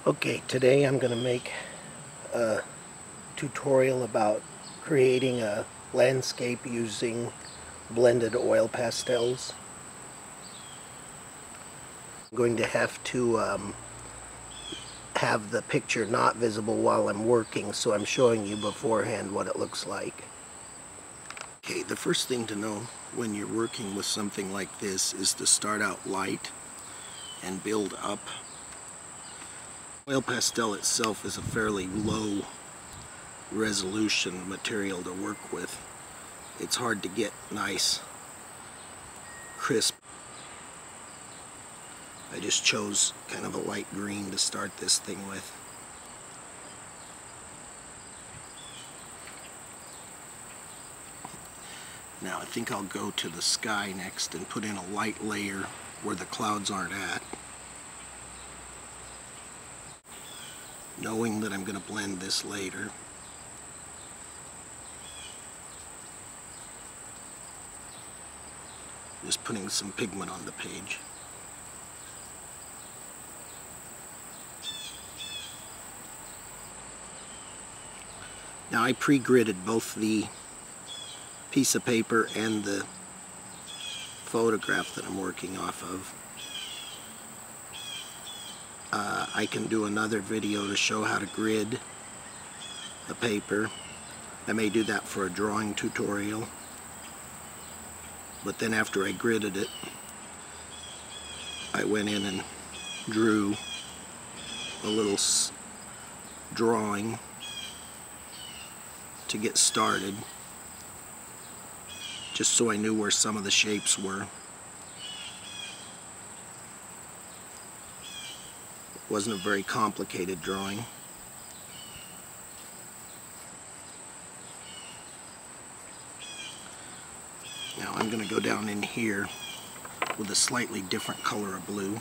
Okay, today I'm going to make a tutorial about creating a landscape using blended oil pastels. I'm going to have to have the picture not visible while I'm working, so I'm showing you beforehand what it looks like. Okay, the first thing to know when you're working with something like this is to start out light and build up. Oil pastel itself is a fairly low resolution material to work with. It's hard to get nice, crisp. I just chose kind of a light green to start this thing with. Now I think I'll go to the sky next and put in a light layer where the clouds aren't at, knowing that I'm going to blend this later. Just putting some pigment on the page. Now I pre-gridded both the piece of paper and the photograph that I'm working off of. I can do another video to show how to grid a paper. I may do that for a drawing tutorial. But then after I gridded it, I went in and drew a little drawing to get started, just so I knew where some of the shapes were. It wasn't a very complicated drawing. Now I'm going to go down in here with a slightly different color of blue.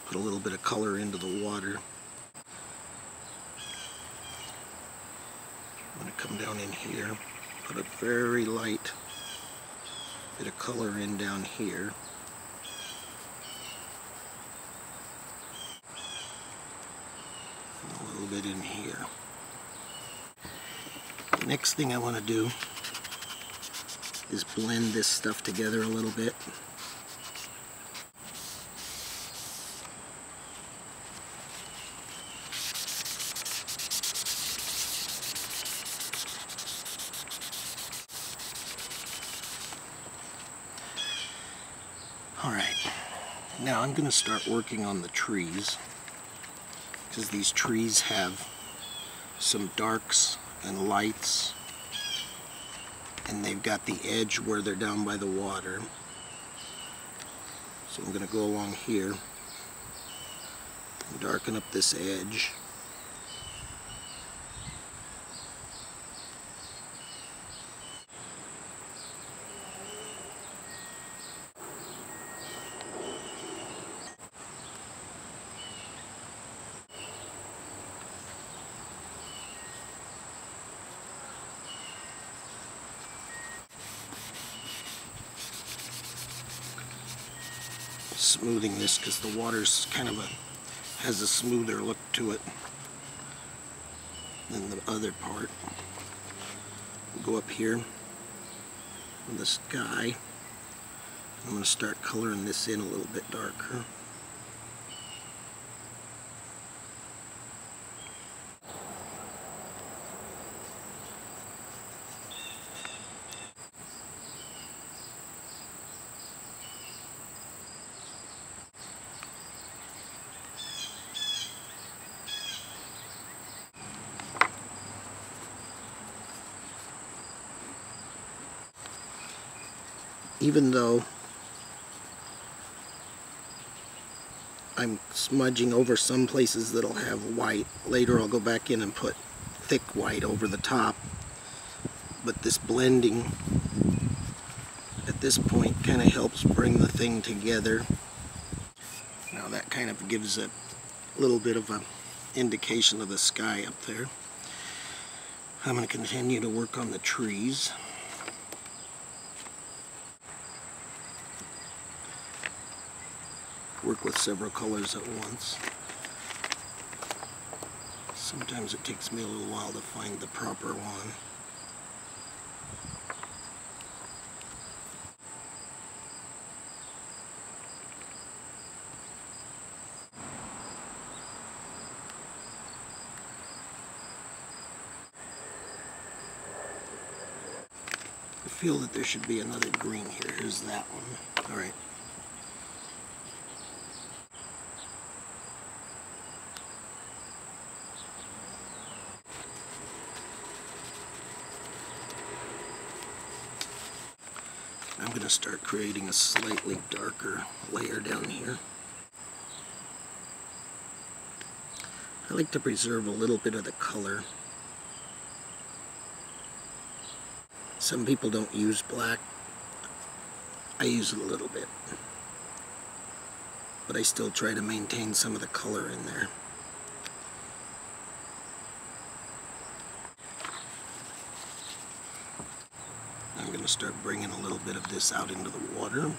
Put a little bit of color into the water. I'm going to come down in here, put a very light bit of color in down here. And a little bit in here. The next thing I want to do is blend this stuff together a little bit. Alright, now I'm going to start working on the trees, because these trees have some darks and lights, and they've got the edge where they're down by the water. So I'm going to go along here and darken up this edge. Smoothing this because the water's kind of has a smoother look to it than the other part. We'll go up here with the sky. I'm going to start coloring this in a little bit darker. Even though I'm smudging over some places that'll have white, later I'll go back in and put thick white over the top. But this blending at this point kind of helps bring the thing together. Now that kind of gives a little bit of an indication of the sky up there. I'm going to continue to work on the trees. work with several colors at once. Sometimes it takes me a little while to find the proper one. I feel that there should be another green here. Here's that one. All right. I'm going to start creating a slightly darker layer down here. I like to preserve a little bit of the color. Some people don't use black. I use it a little bit. But I still try to maintain some of the color in there. I'm going to start bringing a little bit of this out into the water.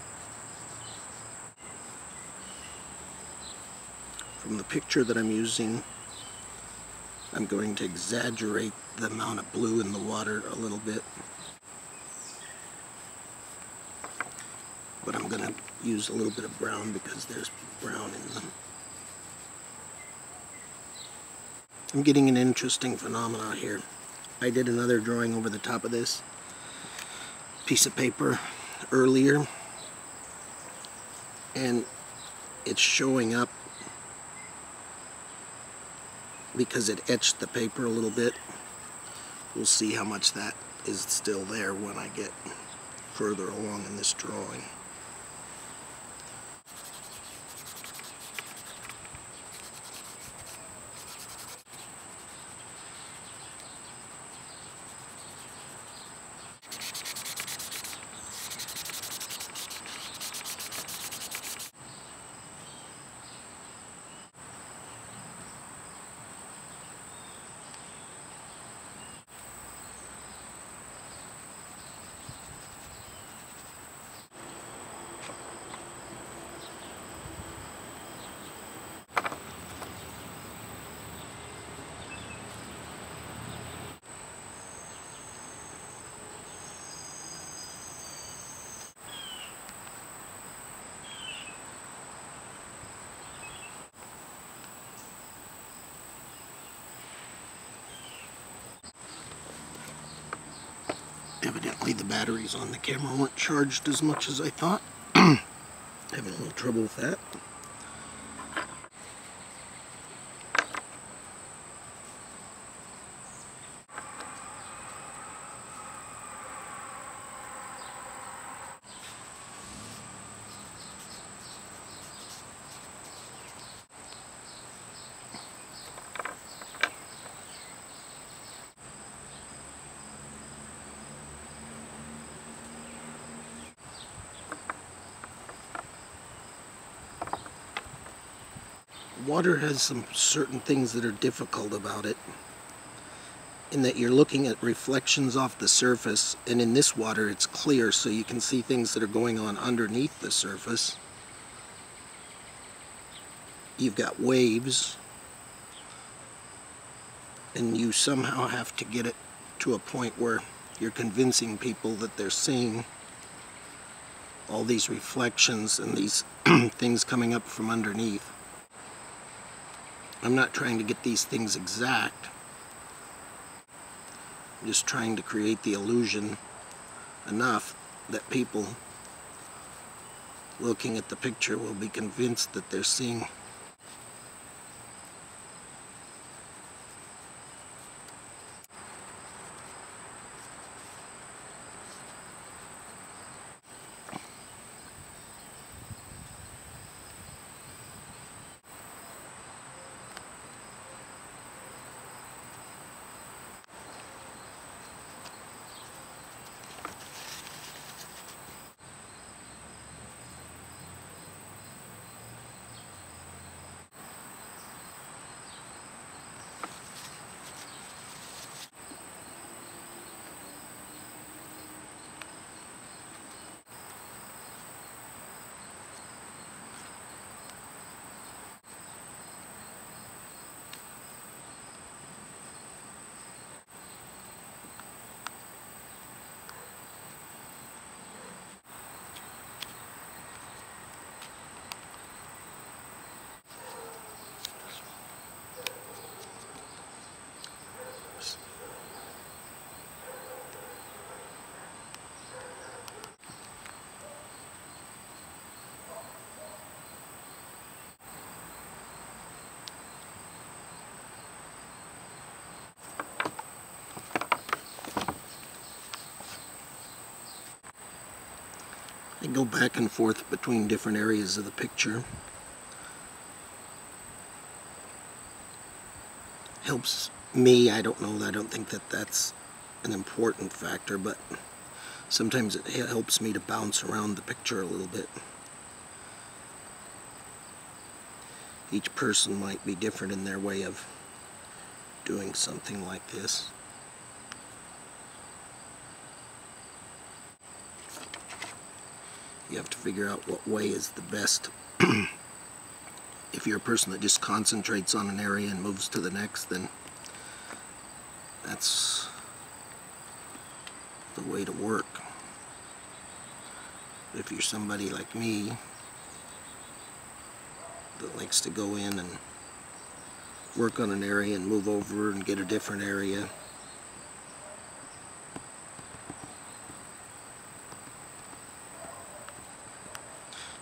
From the picture that I'm using, I'm going to exaggerate the amount of blue in the water a little bit. But I'm going to use a little bit of brown because there's brown in them. I'm getting an interesting phenomena here. I did another drawing over the top of this piece of paper earlier, and it's showing up because it etched the paper a little bit. We'll see how much that is still there when I get further along in this drawing. Evidently the batteries on the camera weren't charged as much as I thought. Having a little trouble with that. Water has some certain things that are difficult about it, in that you're looking at reflections off the surface, and in this water it's clear, so you can see things that are going on underneath the surface. You've got waves, and you somehow have to get it to a point where you're convincing people that they're seeing all these reflections and these things coming up from underneath. I'm not trying to get these things exact. I'm just trying to create the illusion enough that people looking at the picture will be convinced that they're seeing I go back and forth between different areas of the picture. Helps me, I don't think that that's an important factor, but sometimes it helps me to bounce around the picture a little bit. Each person might be different in their way of doing something like this. You have to figure out what way is the best. If you're a person that just concentrates on an area and moves to the next, then that's the way to work. If you're somebody like me that likes to go in and work on an area and move over and get a different area,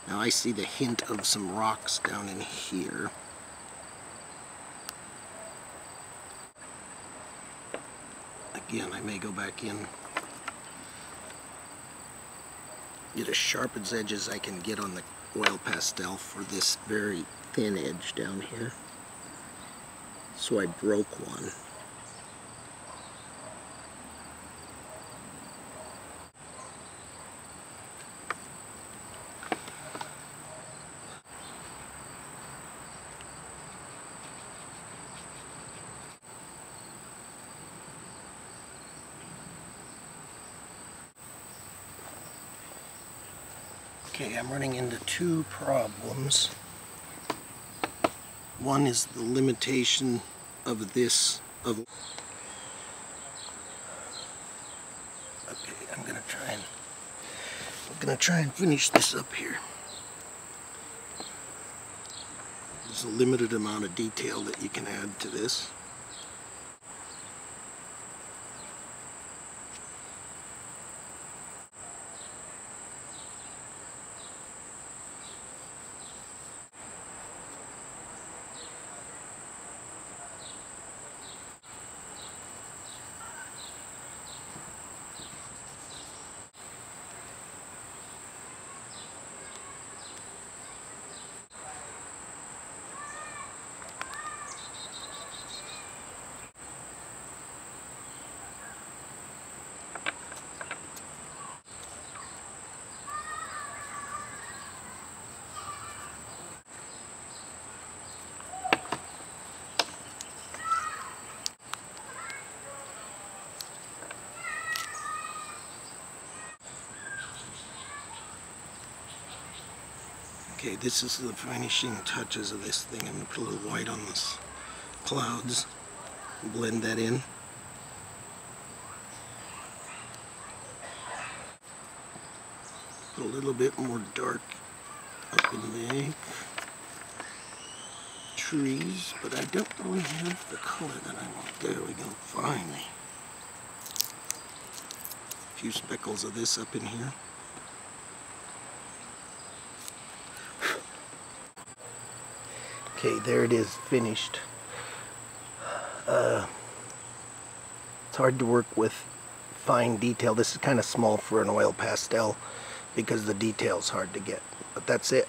now I see the hint of some rocks down in here. Again, I may go back in, get as sharp as edge as I can get on the oil pastel for this very thin edge down here. So I broke one. Okay, I'm running into two problems. One is the limitation of this. Okay, I'm gonna try and finish this up here. There's a limited amount of detail that you can add to this. Okay, this is the finishing touches of this thing. I'm going to put a little white on this clouds, blend that in. Put a little bit more dark up in the trees, but I don't really have the color that I want. There we go, finally. A few speckles of this up in here. Okay, there it is, finished. It's hard to work with fine detail. This is kind of small for an oil pastel because the detail's hard to get. But that's it.